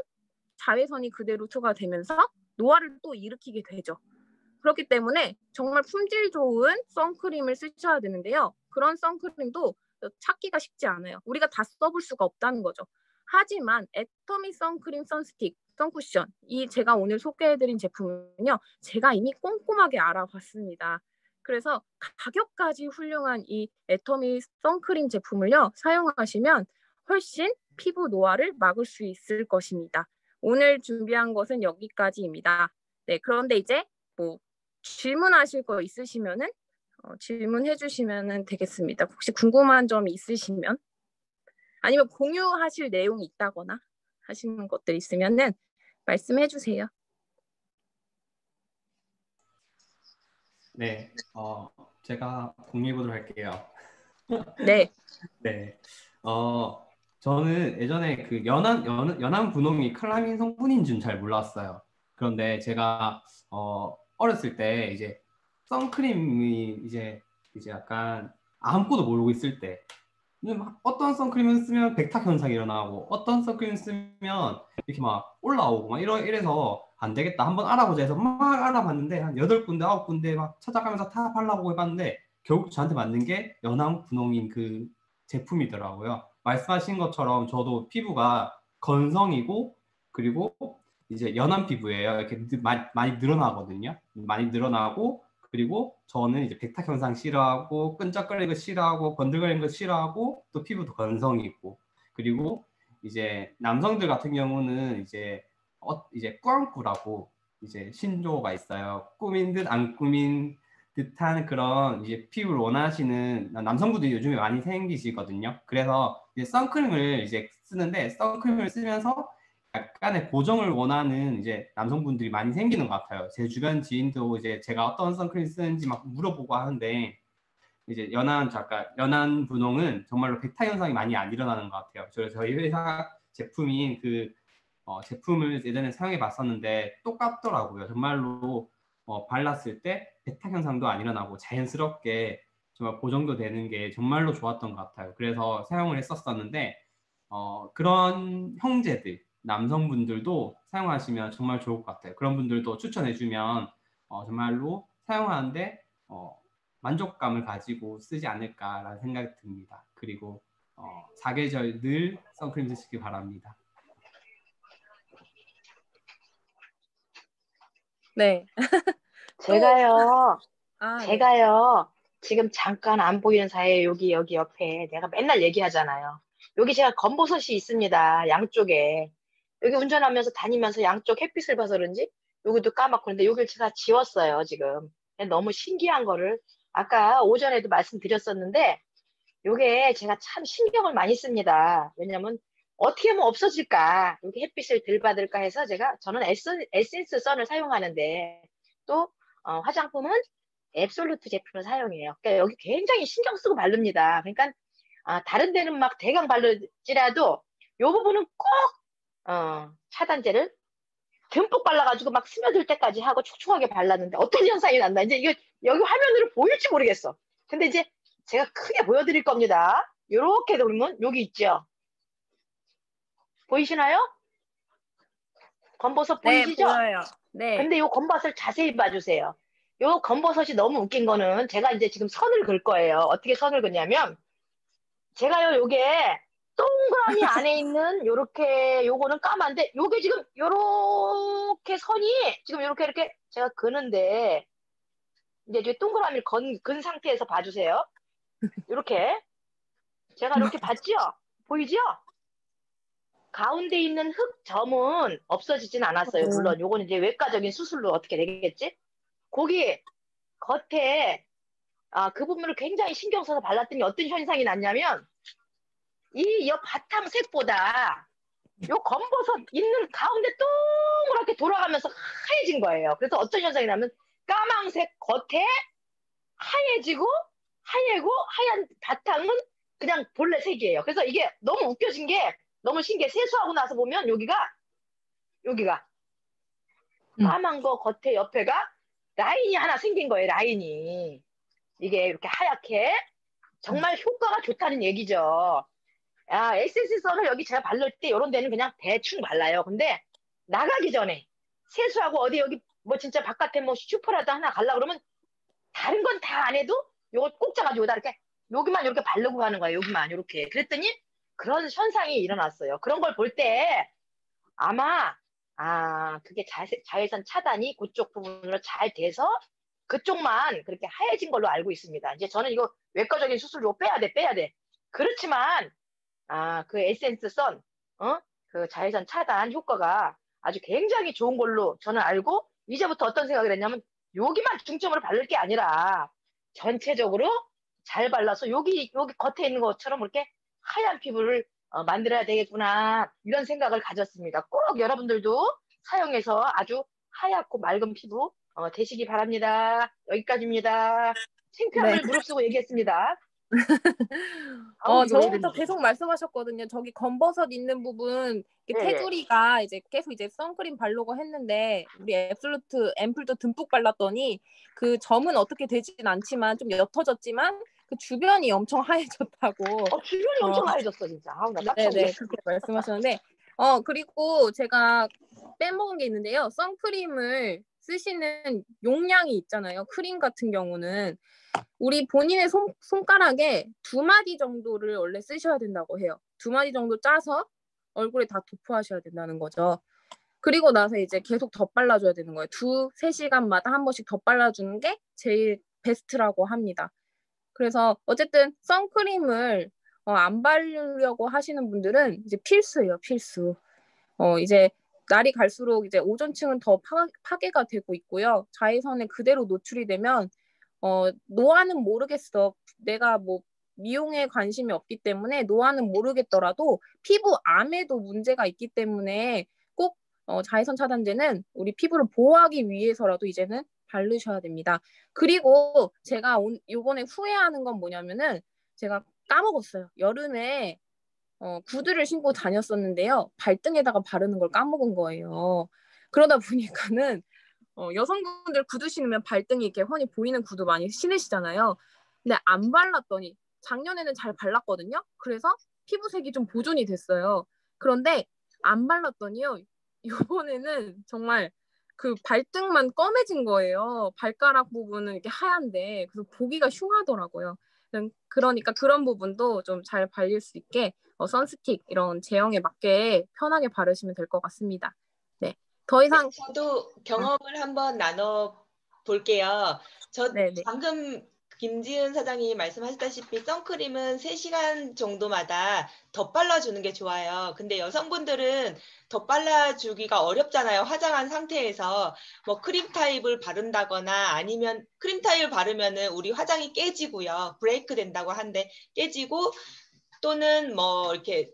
자외선이 그대로 투과되면서 노화를 또 일으키게 되죠. 그렇기 때문에 정말 품질 좋은 선크림을 쓰셔야 되는데요. 그런 선크림도 찾기가 쉽지 않아요. 우리가 다 써볼 수가 없다는 거죠. 하지만 애터미 선크림 선스틱, 선쿠션, 이 제가 오늘 소개해드린 제품은요, 제가 이미 꼼꼼하게 알아봤습니다. 그래서 가격까지 훌륭한 이 애터미 선크림 제품을요, 사용하시면 훨씬 피부 노화를 막을 수 있을 것입니다. 오늘 준비한 것은 여기까지입니다. 네, 그런데 이제 뭐 질문하실 거 있으시면은 질문해 주시면 되겠습니다. 혹시 궁금한 점이 있으시면 아니면 공유하실 내용이 있다거나 하시는 것들 있으면은 말씀해 주세요. 네, 제가 공유해 보도록 할게요. 네. 네, 저는 예전에 그 연한 분홍이 클라민 성분인 줄 잘 몰랐어요. 그런데 제가 어렸을 때 이제 선크림이 이제 약간 아무것도 모르고 있을 때 어떤 선크림을 쓰면 백탁 현상이 일어나고 어떤 선크림 쓰면 이렇게 막 올라오고 막 이래서 안 되겠다 한번 알아보자 해서 막 알아봤는데 한 8군데 9군데 막 찾아가면서 다 발라보고 해봤는데 결국 저한테 맞는 게 연한 분홍인 그 제품이더라고요. 말씀하신 것처럼 저도 피부가 건성이고 그리고 이제 연한 피부예요. 이렇게 많이 늘어나거든요. 많이 늘어나고 그리고 저는 이제 백탁 현상 싫어하고 끈적거리는 거 싫어하고 번들거리는 거 싫어하고 또 피부도 건성이 있고 그리고 이제 남성들 같은 경우는 이제 꾸안꾸라고 이제 신조어가 있어요. 꾸민 듯 안 꾸민 듯한 그런 이제 피부를 원하시는 남성분들이 요즘에 많이 생기시거든요. 그래서 이제 선크림을 이제 쓰는데 선크림을 쓰면서 약간의 고정을 원하는 이제 남성분들이 많이 생기는 것 같아요. 제 주변 지인도 이제 제가 어떤 선크림 쓰는지 막 물어보고 하는데 이제 연한 분홍은 정말로 백탁 현상이 많이 안 일어나는 것 같아요. 저희 회사 제품인 그 제품을 예전에 사용해 봤었는데 똑같더라고요. 정말로 발랐을 때 백탁 현상도 안 일어나고 자연스럽게 정말 고정도 되는 게 정말로 좋았던 것 같아요. 그래서 사용을 했었었는데 그런 형제들 남성분들도 사용하시면 정말 좋을 것 같아요. 그런 분들도 추천해주면 정말로 사용하는데 만족감을 가지고 쓰지 않을까라는 생각이 듭니다. 그리고 사계절 늘 선크림 쓰시기 바랍니다. 네. 제가요, 네. 제가요, 지금 잠깐 안 보이는 사이에 여기 옆에 내가 맨날 얘기하잖아요. 여기 제가 검버섯이 있습니다. 양쪽에. 여기 운전하면서 다니면서 양쪽 햇빛을 봐서 그런지 여기도 까맣고 근데 여기를 제가 지웠어요, 지금. 너무 신기한 거를 아까 오전에도 말씀드렸었는데 요게 제가 참 신경을 많이 씁니다. 왜냐면 어떻게 하면 없어질까? 여기 햇빛을 덜 받을까 해서 저는 에센스 선을 사용하는데 또 화장품은 앱솔루트 제품을 사용해요. 그러니까 여기 굉장히 신경 쓰고 바릅니다. 그러니까 다른 데는 막 대강 바르지라도 요 부분은 꼭 차단제를 듬뿍 발라가지고 막 스며들 때까지 하고 촉촉하게 발랐는데 어떤 현상이 났나 이제 이거 여기 화면으로 보일지 모르겠어. 근데 이제 제가 크게 보여드릴 겁니다. 요렇게 보면 여기 있죠. 보이시나요? 검버섯 보이시죠? 네, 보여요. 네. 근데 요 검버섯 자세히 봐주세요. 요 검버섯이 너무 웃긴 거는 제가 이제 지금 선을 긋을 거예요. 어떻게 선을 긋냐면 제가요 요게 동그라미 안에 있는 요렇게 요거는 까만데 요게 지금 요렇게 선이 지금 요렇게 제가 그는데 이제 동그라미를 근 상태에서 봐주세요. 요렇게 제가 이렇게 봤죠? 보이죠? 가운데 있는 흑 점은 없어지진 않았어요. 물론 요거는 이제 외과적인 수술로 어떻게 되겠지? 거기 겉에 그 부분을 굉장히 신경 써서 발랐더니 어떤 현상이 났냐면 이 바탕색보다 요 검버섯 있는 가운데 동그랗게 돌아가면서 하얘진 거예요. 그래서 어떤 현상이 나면 까망색 겉에 하얘지고 하얘고 하얀 바탕은 그냥 본래 색이에요. 그래서 이게 너무 웃겨진 게 너무 신기해. 세수하고 나서 보면 여기가 까만 거 겉에 옆에가 라인이 하나 생긴 거예요. 라인이 이게 이렇게 하얗게 정말 효과가 좋다는 얘기죠. 에센스선을 여기 제가 바를 때 이런 데는 그냥 대충 발라요. 근데 나가기 전에 세수하고 어디 여기 뭐 진짜 바깥에 뭐 슈퍼라도 하나 가려고 그러면 다른 건 다 안 해도 요걸 꼭 잡아가지고 이렇게 여기만 이렇게 바르고 가는 거예요. 여기만 이렇게. 그랬더니 그런 현상이 일어났어요. 그런 걸 볼 때 아마 그게 자외선 차단이 그쪽 부분으로 잘 돼서 그쪽만 그렇게 하얘진 걸로 알고 있습니다. 이제 저는 이거 외과적인 수술로 빼야 돼. 그렇지만 그 에센스 선, 그 자외선 차단 효과가 아주 굉장히 좋은 걸로 저는 알고 이제부터 어떤 생각을 했냐면 여기만 중점으로 바를 게 아니라 전체적으로 잘 발라서 여기 겉에 있는 것처럼 이렇게 하얀 피부를 만들어야 되겠구나 이런 생각을 가졌습니다. 꼭 여러분들도 사용해서 아주 하얗고 맑은 피부 되시기 바랍니다. 여기까지입니다. 창피함을 무릅쓰고 얘기했습니다. 저부터 계속 말씀하셨거든요. 저기 검버섯 있는 부분 테두리가 이제 계속 이제 선크림 바르고 했는데 우리 앰플도 듬뿍 발랐더니 그 점은 어떻게 되진 않지만 좀 옅어졌지만 그 주변이 엄청 하얘졌다고. 주변이 엄청 하얘졌어 진짜. 네네 그렇게 말씀하셨는데 그리고 제가 빼먹은 게 있는데요. 선크림을 쓰시는 용량이 있잖아요. 크림 같은 경우는 우리 본인의 손가락에 2마디 정도를 원래 쓰셔야 된다고 해요. 2마디 정도 짜서 얼굴에 다 도포하셔야 된다는 거죠. 그리고 나서 이제 계속 덧발라줘야 되는 거예요. 2-3시간마다 한 번씩 덧발라주는 게 제일 베스트라고 합니다. 그래서 어쨌든 선크림을 안 바르려고 하시는 분들은 이제 필수예요. 필수. 이제 날이 갈수록 이제 오존층은 더 파괴가 되고 있고요. 자외선에 그대로 노출이 되면 노화는 모르겠어. 내가 뭐 미용에 관심이 없기 때문에 노화는 모르겠더라도 피부암에도 문제가 있기 때문에 꼭 자외선 차단제는 우리 피부를 보호하기 위해서라도 이제는 바르셔야 됩니다. 그리고 제가 요번에 후회하는 건 뭐냐면은 제가 까먹었어요. 여름에 구두를 신고 다녔었는데요. 발등에다가 바르는 걸 까먹은 거예요. 그러다 보니까는 여성분들 구두 신으면 발등이 이렇게 훤히 보이는 구두 많이 신으시잖아요. 근데 안 발랐더니 작년에는 잘 발랐거든요. 그래서 피부색이 좀 보존이 됐어요. 그런데 안 발랐더니요. 이번에는 정말 그 발등만 검해진 거예요. 발가락 부분은 이렇게 하얀데 그래서 보기가 흉하더라고요. 그러니까 그런 부분도 좀 잘 발릴 수 있게 선스틱 이런 제형에 맞게 편하게 바르시면 될 것 같습니다. 네. 더 이상 저도 경험을 한번 나눠 볼게요. 저 네네. 방금 김지은 사장님이 말씀하셨다시피 선크림은 3시간 정도마다 덧발라주는 게 좋아요. 근데 여성분들은 덧발라주기가 어렵잖아요. 화장한 상태에서 뭐 크림 타입을 바른다거나 아니면 크림 타입을 바르면은 우리 화장이 깨지고요. 브레이크 된다고 하는데 깨지고 또는 뭐 이렇게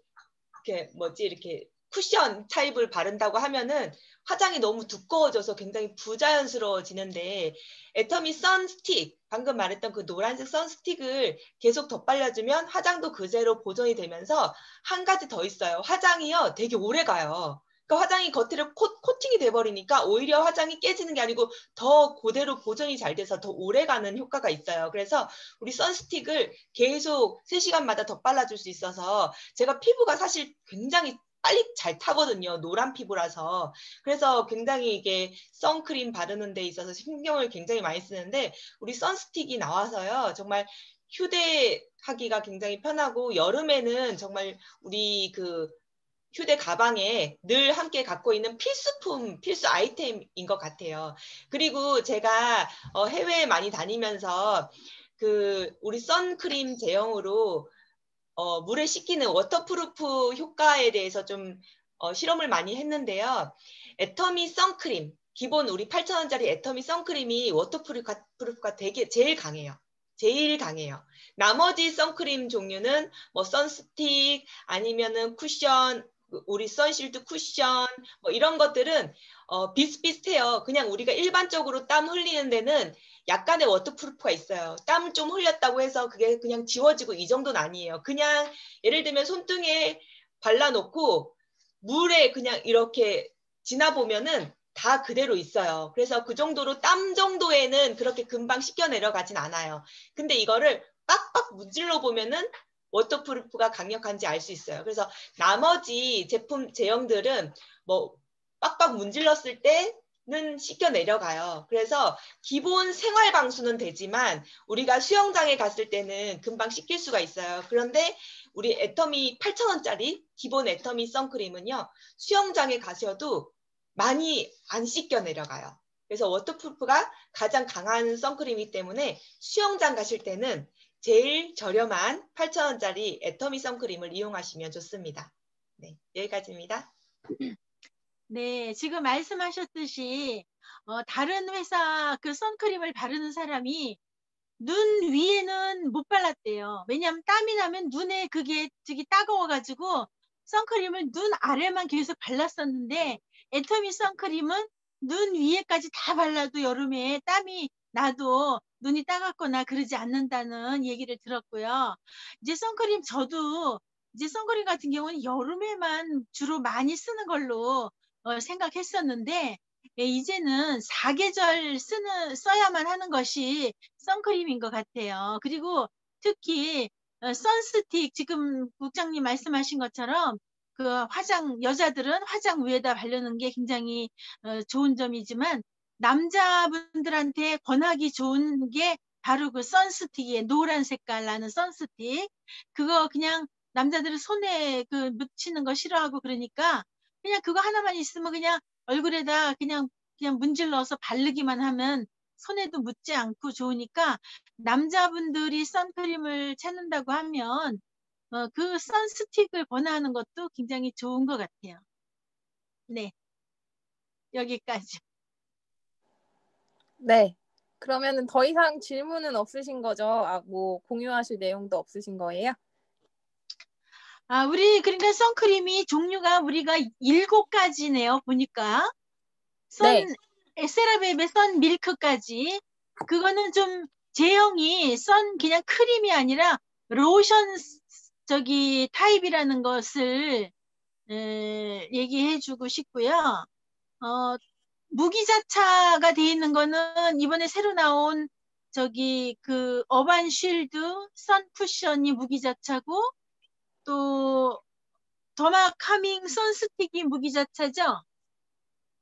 쿠션 타입을 바른다고 하면은 화장이 너무 두꺼워져서 굉장히 부자연스러워지는데 애터미 선스틱, 방금 말했던 그 노란색 선스틱을 계속 덧발라주면 화장도 그대로 보존이 되면서 한 가지 더 있어요. 화장이요 되게 오래 가요. 그러니까 화장이 겉으로 코팅이 돼버리니까 오히려 화장이 깨지는 게 아니고 더 그대로 보존이 잘 돼서 더 오래 가는 효과가 있어요. 그래서 우리 선스틱을 계속 3시간마다 덧발라줄 수 있어서 제가 피부가 사실 굉장히 빨리 잘 타거든요. 노란 피부라서. 그래서 굉장히 이게 선크림 바르는 데 있어서 신경을 굉장히 많이 쓰는데 우리 선스틱이 나와서요. 정말 휴대하기가 굉장히 편하고 여름에는 정말 우리 그 휴대 가방에 늘 함께 갖고 있는 필수품, 필수 아이템인 것 같아요. 그리고 제가 해외에 많이 다니면서 그 우리 선크림 제형으로 물에 씻기는 워터프루프 효과에 대해서 좀 실험을 많이 했는데요. 애터미 선크림, 기본 우리 8,000원짜리 애터미 선크림이 워터프루프가 되게 제일 강해요. 제일 강해요. 나머지 선크림 종류는 뭐 선스틱 아니면은 쿠션, 우리 선실드 쿠션 뭐 이런 것들은 비슷비슷해요. 그냥 우리가 일반적으로 땀 흘리는 데는 약간의 워터프루프가 있어요. 땀 좀 흘렸다고 해서 그게 그냥 지워지고 이 정도는 아니에요. 그냥 예를 들면 손등에 발라놓고 물에 그냥 이렇게 지나보면은 다 그대로 있어요. 그래서 그 정도로 땀 정도에는 그렇게 금방 씻겨 내려가진 않아요. 근데 이거를 빡빡 문질러 보면은 워터프루프가 강력한지 알 수 있어요. 그래서 나머지 제품 제형들은 뭐 빡빡 문질렀을 때는 씻겨 내려가요. 그래서 기본 생활 방수는 되지만 우리가 수영장에 갔을 때는 금방 씻길 수가 있어요. 그런데 우리 애터미 8,000원짜리 기본 애터미 선크림은요. 수영장에 가셔도 많이 안 씻겨 내려가요. 그래서 워터프루프가 가장 강한 선크림이기 때문에 수영장 가실 때는 제일 저렴한 8,000원짜리 애터미 선크림을 이용하시면 좋습니다. 네, 여기까지입니다. 네, 지금 말씀하셨듯이 다른 회사 그 선크림을 바르는 사람이 눈 위에는 못 발랐대요. 왜냐하면 땀이 나면 눈에 그게 되게 따가워가지고 선크림을 눈 아래만 계속 발랐었는데 애터미 선크림은 눈 위에까지 다 발라도 여름에 땀이 나도 눈이 따갑거나 그러지 않는다는 얘기를 들었고요. 이제 선크림 저도 이제 선크림 같은 경우는 여름에만 주로 많이 쓰는 걸로 생각했었는데 이제는 사계절 써야만 하는 것이 선크림인 것 같아요. 그리고 특히 선스틱 지금 국장님 말씀하신 것처럼 그 여자들은 화장 위에다 바르는 게 굉장히 좋은 점이지만 남자분들한테 권하기 좋은 게 바로 그 선스틱이에요. 노란 색깔 나는 선스틱. 그거 그냥 남자들은 손에 그 묻히는 거 싫어하고 그러니까 그냥 그거 하나만 있으면 그냥 얼굴에다 그냥 문질러서 바르기만 하면 손에도 묻지 않고 좋으니까 남자분들이 선크림을 찾는다고 하면 그 선스틱을 권하는 것도 굉장히 좋은 것 같아요. 네, 여기까지. 네. 그러면은 더 이상 질문은 없으신 거죠? 뭐 공유하실 내용도 없으신 거예요? 우리 그러니까 선크림이 종류가 우리가 7가지네요. 보니까 네. 세라젬의 선 밀크까지 그거는 좀 제형이 그냥 크림이 아니라 로션 타입이라는 것을 얘기해주고 싶고요. 무기자차가 돼 있는 거는 이번에 새로 나온 그 어반 쉴드 선 쿠션이 무기자차고 또 더마 카밍 선스틱이 무기자차죠?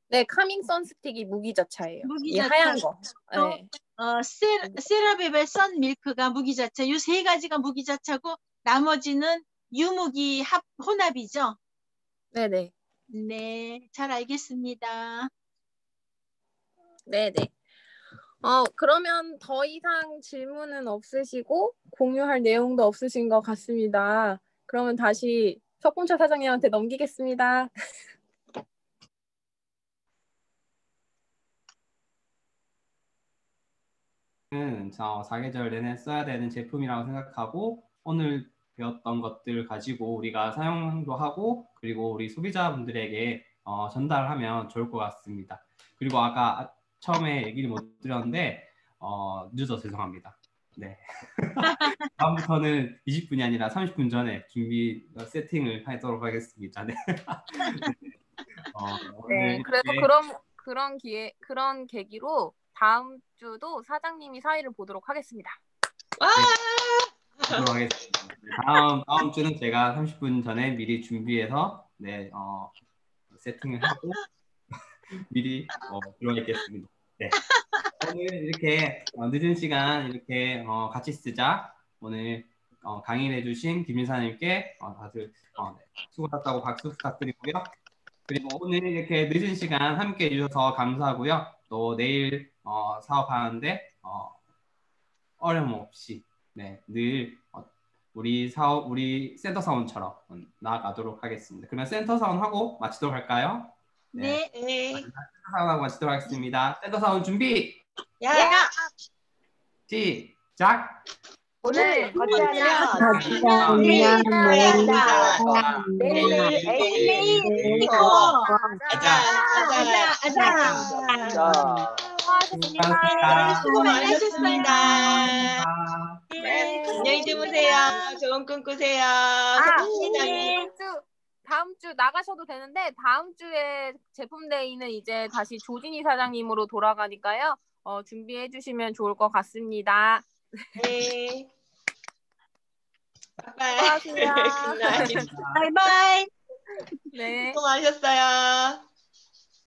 네, 카밍 선스틱이 무기자차예요. 이 무기자차. 하얀 거. 네. 세라젬의 선 밀크가 무기자차. 이 3가지가 무기자차고 나머지는 유무기 혼합이죠. 네네. 네, 잘 알겠습니다. 네네. 그러면 더 이상 질문은 없으시고 공유할 내용도 없으신 것 같습니다. 그러면 다시 석봉철 사장님한테 넘기겠습니다. 사계절 내내 써야 되는 제품이라고 생각하고 오늘 배웠던 것들 가지고 우리가 사용도 하고 그리고 우리 소비자분들에게 전달하면 좋을 것 같습니다. 그리고 아까 처음에 얘기를 못 드렸는데 늦어서 죄송합니다. 네. 다음부터는 20분이 아니라 30분 전에 준비 세팅을 하도록 하겠습니다. 네. 네, 그래서 그런 계기로 다음 주도 사장님이 사회를 보도록 하겠습니다. 와! 보도록 하겠습니다. 다음 주는 제가 30분 전에 미리 준비해서 세팅을 하고 미리 들어있겠습니다. 네. 오늘 이렇게 늦은 시간 이렇게 같이 쓰자. 오늘 강의를 해주신 김인사님께 다들 수고하셨다고 박수 부탁드리고요. 그리고 오늘 이렇게 늦은 시간 함께 해주셔서 감사하고요. 또 내일 사업하는데 어려움 없이 늘 우리 센터 사원처럼 나아가도록 하겠습니다. 그러면 센터 사원 하고 마치도록 할까요? 네. 네. 사원하고 마치도록 하겠습니다. 센터 사원 준비. 야! 시작. 오늘 같이 하면 내일 수고 많으셨습니다. 네. 안녕히 주무세요. 좋은 꿈 꾸세요. 다음 주 나가셔도 되는데 다음 주에 제품 데이는 이제 다시 조진희 사장님으로 돌아가니까요. 준비해 주시면 좋을 것 같습니다. 네. 바이바이. 수고하세요. 굿나잇. 바이바이. 네. 수고 많으셨어요.